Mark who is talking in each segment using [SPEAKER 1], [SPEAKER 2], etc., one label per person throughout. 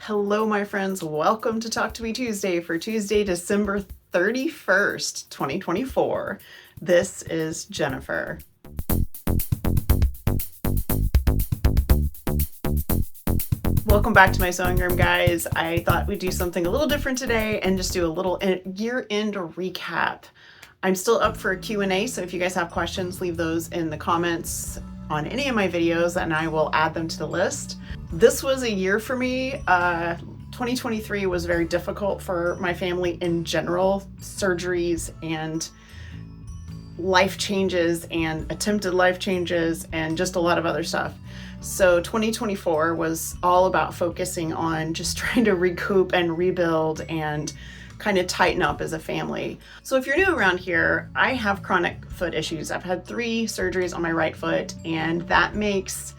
[SPEAKER 1] Hello, my friends. Welcome to Talk to Me Tuesday for Tuesday, December 31st, 2024. This is Jennifer. Welcome back to my sewing room, guys. I thought we'd do something a little different today and just do a little year-end recap. I'm still up for a Q&A, so if you guys have questions, leave those in the comments on any of my videos and I will add them to the list. This was a year for me. 2023 was very difficult for my family in general. Surgeries and life changes and attempted life changes and just a lot of other stuff. So 2024 was all about focusing on just trying to recoup and rebuild and kind of tighten up as a family. So if you're new around here, I have chronic foot issues. I've had 3 surgeries on my right foot, and that makes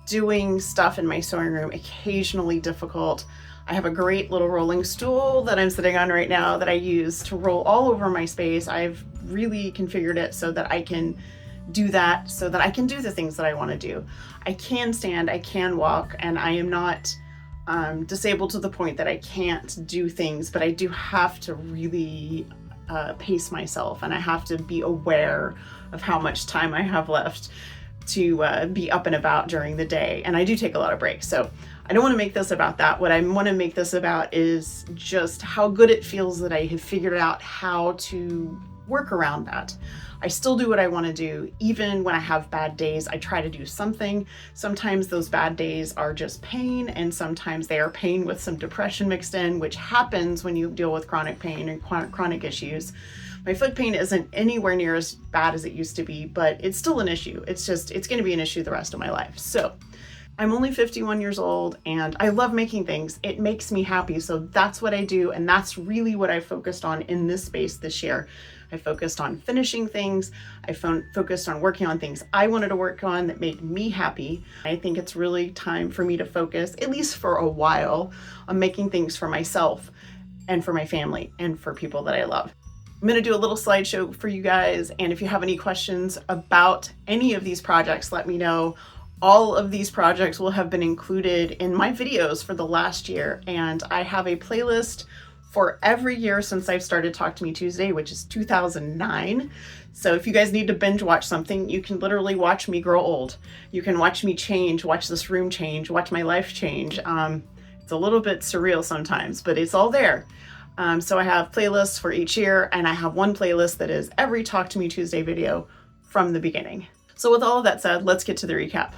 [SPEAKER 1] doing stuff in my sewing room occasionally difficult. I have a great little rolling stool that I'm sitting on right now that I use to roll all over my space. I've really configured it so that I can do that, so that I can do the things that I want to do. I can stand, I can walk, and I am not disabled to the point that I can't do things, but I do have to really pace myself, and I have to be aware of how much time I have left to be up and about during the day. And I do take a lot of breaks. So I don't want to make this about that. What I want to make this about is just how good it feels that I have figured out how to work around that. I still do what I want to do. Even when I have bad days, I try to do something. Sometimes those bad days are just pain, and sometimes they are pain with some depression mixed in, which happens when you deal with chronic pain and chronic issues. My foot pain isn't anywhere near as bad as it used to be, but it's still an issue. It's going to be an issue the rest of my life. So I'm only 51 years old and I love making things. It makes me happy. So that's what I do. And that's really what I focused on in this space this year. I focused on finishing things. I focused on working on things I wanted to work on that made me happy. I think it's really time for me to focus, at least for a while, on making things for myself and for my family and for people that I love. I'm going to do a little slideshow for you guys, and if you have any questions about any of these projects, let me know. All of these projects will have been included in my videos for the last year, and I have a playlist for every year since I've started Talk to Me Tuesday, which is 2009. So if you guys need to binge watch something, you can literally watch me grow old. You can watch me change, watch this room change, watch my life change. It's a little bit surreal sometimes, but it's all there. So I have playlists for each year, and I have one playlist that is every Talk to Me Tuesday video from the beginning. So with all of that said, let's get to the recap.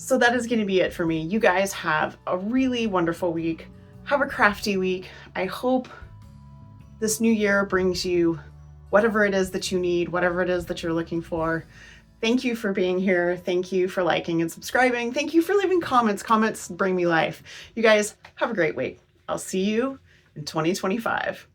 [SPEAKER 1] So that is going to be it for me. You guys have a really wonderful week. Have a crafty week. I hope this new year brings you whatever it is that you need, whatever it is that you're looking for. Thank you for being here. Thank you for liking and subscribing. Thank you for leaving comments. Comments bring me life. You guys have a great week. I'll see you in 2025.